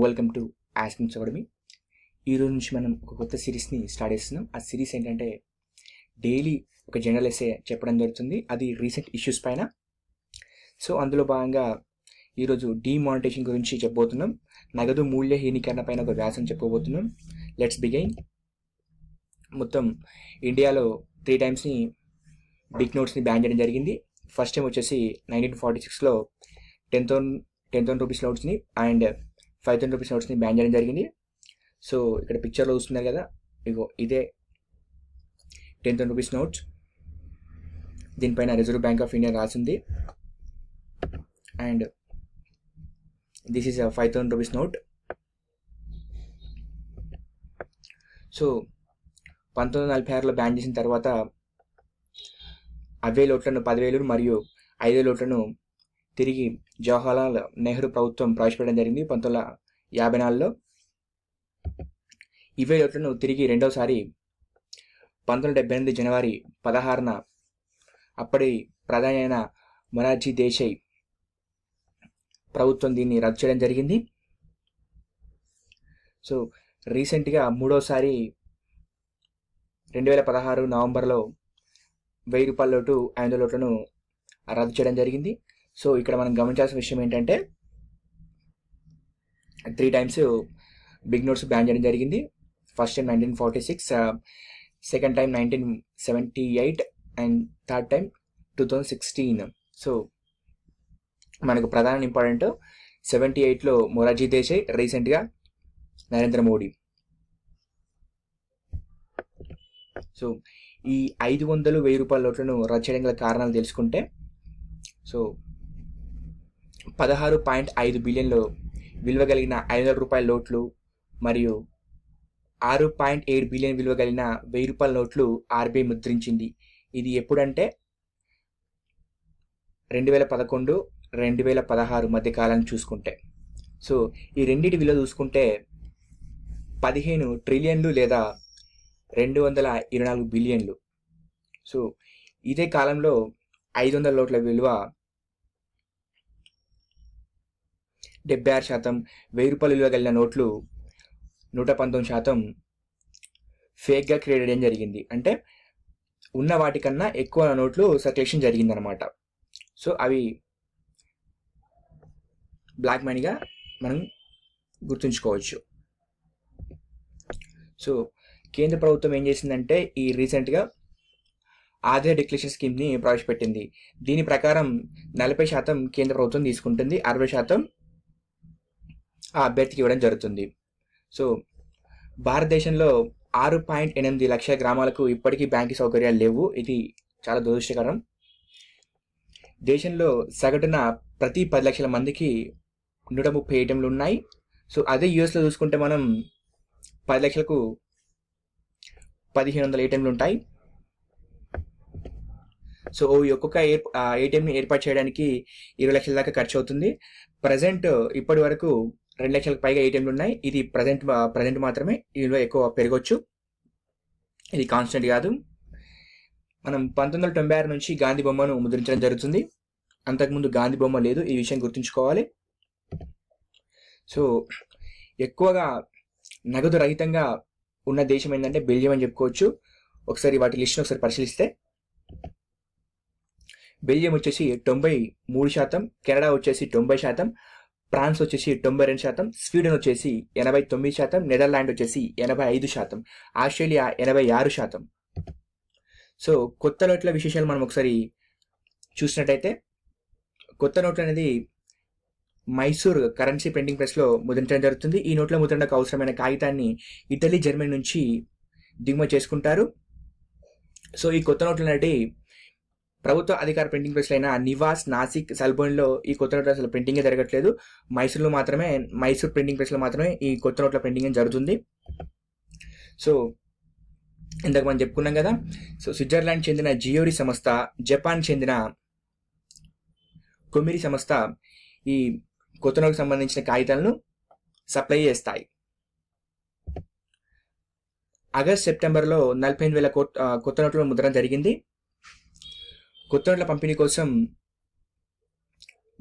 Welcome to ఆస్కింగ్స్ academy. ఈరోజు నుంచి మనం ఒక కొత్త సిరీస్ని స్టార్ట్ చేస్తున్నాం. ఆ సిరీస్ ఏంటంటే డైలీ ఒక జనరల్ ఎస్సే చెప్పడం జరుగుతుంది, అది రీసెంట్ ఇష్యూస్ పైన. సో అందులో భాగంగా ఈరోజు డిమానిటైజేషన్ గురించి చెప్పబోతున్నాం. నగదు మూల్యహీనీకరణ పైన ఒక వ్యాసం చెప్పబోతున్నాం. Let's begin. మొత్తం ఇండియాలో 3 టైమ్స్ని బిగ్ నోట్స్ని బ్యాన్ చేయడం జరిగింది. ఫస్ట్ టైం వచ్చేసి 1946లో 10,000 రూపీస్ నోట్స్ని అండ్ 5,000 రూపీస్ నోట్స్ని బ్యాన్ చేయడం జరిగింది. సో ఇక్కడ పిక్చర్లో చూస్తున్నారు కదా, ఇగో ఇదే 10,000 రూపీస్ నోట్స్. దీనిపైన రిజర్వ్ బ్యాంక్ ఆఫ్ ఇండియా రాసింది. And this is 5,000 rupees note. So 1946లో బ్యాన్ చేసిన తర్వాత 10,000 నోట్లను 10,000 మరియు 5,000 నోట్లను తిరిగి జవహర్లాల్ నెహ్రూ ప్రభుత్వం ప్రవేశపెట్టడం జరిగింది 1954లో. 20,000 నోట్లను తిరిగి రెండవసారి 1978 జనవరి 16న అప్పటి ప్రధాని అయిన మొరార్జీ దేశాయ్ ప్రభుత్వం దీన్ని రద్దు చేయడం జరిగింది. సో రీసెంట్గా మూడోసారి 2016 నవంబర్లో 1,000 రూపాయల నోటు 500 నోట్లను రద్దు చేయడం జరిగింది. సో ఇక్కడ మనం గమనించాల్సిన విషయం ఏంటంటే 3 టైమ్స్ బిగ్ నోట్స్ బ్యాన్ చేయడం జరిగింది. First time 1946, second time 1978 and third time 2016. So మనకు ప్రధాన ఇంపార్టెంట్ 78లో మొరార్జీ దేశాయ్, రీసెంట్గా నరేంద్ర మోడీ. సో ఈ 500, 1,000 రూపాయల నోట్లను రద్దు చేయడం గల కారణాలు తెలుసుకుంటే, సో 16.5 బిలియన్లు విలువ కలిగిన 500 రూపాయల నోట్లు మరియు 6.7 బిలియన్ విలువ కలిగిన 1,000 రూపాయల నోట్లు ఆర్బీఐ ముద్రించింది. ఇది ఎప్పుడంటే 2011, 2016 మధ్య కాలాన్ని చూసుకుంటే. సో ఈ రెండింటి విలువ చూసుకుంటే 15 ట్రిలియన్లు లేదా 224 బిలియన్లు. సో ఇదే కాలంలో 500 నోట్ల విలువ 76%, 1,000 రూపాయల విలువ కలిగిన నోట్లు 119% ఫేక్గా క్రియేట్ చేయడం జరిగింది. అంటే ఉన్న వాటికన్నా ఎక్కువ నోట్లు సర్క్యులేషన్ జరిగిందనమాట. సో అవి బ్లాక్ మనీగా మనం గుర్తుంచుకోవచ్చు. సో కేంద్ర ప్రభుత్వం ఏం చేసిందంటే ఈ రీసెంట్గా ఆదాయ డిక్లరేషన్ స్కీమ్ని ప్రవేశపెట్టింది. దీని ప్రకారం 40% కేంద్ర ప్రభుత్వం తీసుకుంటుంది, 60% ఆ అభ్యర్థికి ఇవ్వడం జరుగుతుంది. సో భారతదేశంలో 6.8 లక్షల గ్రామాలకు ఇప్పటికీ బ్యాంకింగ్ సౌకర్యాలు లేవు. ఇది చాలా దురదృష్టకరం. దేశంలో సగటున ప్రతి 10 లక్షల మందికి 130 ఏటీఎంలు ఉన్నాయి. సో అదే యూఎస్లో చూసుకుంటే మనం 10 లక్షలకు 1,500 ఏటీఎంలు ఉంటాయి. సో ఒక్కొక్క ఏటీఎంని ఏర్పాటు చేయడానికి 20 లక్షల దాకా ఖర్చు అవుతుంది. ప్రజెంట్ ఇప్పటి వరకు 2 లక్షలకు పైగా ఏటీఎంలు ఉన్నాయి. ఇది ప్రజెంట్ మాత్రమే, దీనిలో ఎక్కువ పెరగవచ్చు, ఇది కాన్స్టెంట్ కాదు. మనం 1996 నుంచి గాంధీ బొమ్మను ముద్రించడం జరుగుతుంది. అంతకుముందు గాంధీ బొమ్మ లేదు, ఈ విషయం గుర్తుంచుకోవాలి. సో ఎక్కువగా నగదు రహితంగా ఉన్న దేశం ఏంటంటే బెల్జియం అని చెప్పుకోవచ్చు. ఒకసారి వాటి లిస్ట్ని ఒకసారి పరిశీలిస్తే బెల్జియం వచ్చేసి 93%, కెనడా వచ్చేసి 90%, ఫ్రాన్స్ వచ్చేసి 92%, స్వీడన్ వచ్చేసి 89%, నెదర్లాండ్ వచ్చేసి 85%, ఆస్ట్రేలియా 86%. సో కొత్త నోట్ల విశేషాలు మనం ఒకసారి చూసినట్టయితే, కొత్త నోట్లు అనేది మైసూర్ కరెన్సీ ప్రింటింగ్ ప్రెస్లో ముద్రించడం జరుగుతుంది. ఈ నోట్ల ముద్రణకు అవసరమైన కాగితాన్ని ఇటలీ, జర్మనీ నుంచి దిగుమతి చేసుకుంటారు. సో ఈ కొత్త నోట్లు అనేవి ప్రభుత్వ అధికార ప్రింటింగ్ ప్రెస్లు అయిన నివాస్, నాసిక్, సల్బోన్లో ఈ కొత్త నోట్ల అసలు ప్రింటింగే జరగట్లేదు. మైసూర్ ప్రింటింగ్ ప్రెస్లో మాత్రమే ఈ కొత్త నోట్ల ప్రింటింగ్ జరుగుతుంది. సో ఇంతకు మనం చెప్పుకున్నాం కదా. సో స్విట్జర్లాండ్ చెందిన జియోరి సంస్థ, జపాన్ చెందిన కొమిరి సంస్థ ఈ కొత్త నోట్లకు సంబంధించిన కాగితాలను సప్లై చేస్తాయి. ఆగస్ట్, సెప్టెంబర్లో 48,000 కొత్త నోట్ల ముద్రణ జరిగింది. కొత్త నోట్ల పంపిణీ కోసం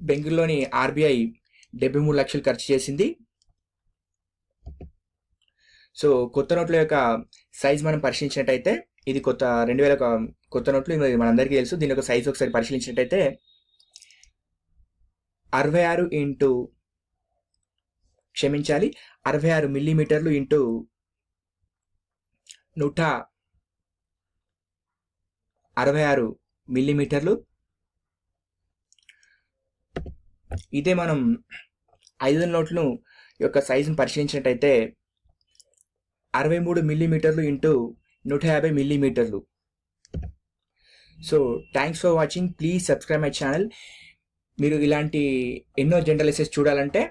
బెంగళూరులోని ఆర్బీఐ 73 లక్షలు ఖర్చు చేసింది. సో కొత్త నోట్ల యొక్క సైజ్ మనం పరిశీలించినట్టయితే ఇది 2000 కొత్త నోట్లు, ఇది మనందరికీ తెలుసు. దీని యొక్క సైజ్ ఒకసారి పరిశీలించినట్టయితే 66 మిల్లీమీటర్లు ఇంటూ 166 మిల్లీమీటర్లు. ఇదే మనం 500 నోట్లను యొక్క సైజును పరిశీలించినట్టయితే 63 మిల్లీమీటర్లు ఇంటూ 150 మిల్లీమీటర్లు. So thanks for watching. Please subscribe my channel. మీరు ఇలాంటి ఎన్నో జనరల్ ఎస్సేస్ చూడాలంటే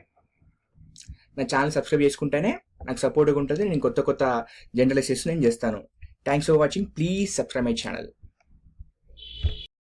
నా ఛానల్ సబ్స్క్రైబ్ చేసుకుంటేనే నాకు సపోర్ట్గా ఉంటుంది. నేను కొత్త జనరల్ ఎస్సేస్ నేను చేస్తాను. Thanks for watching. Please subscribe my channel.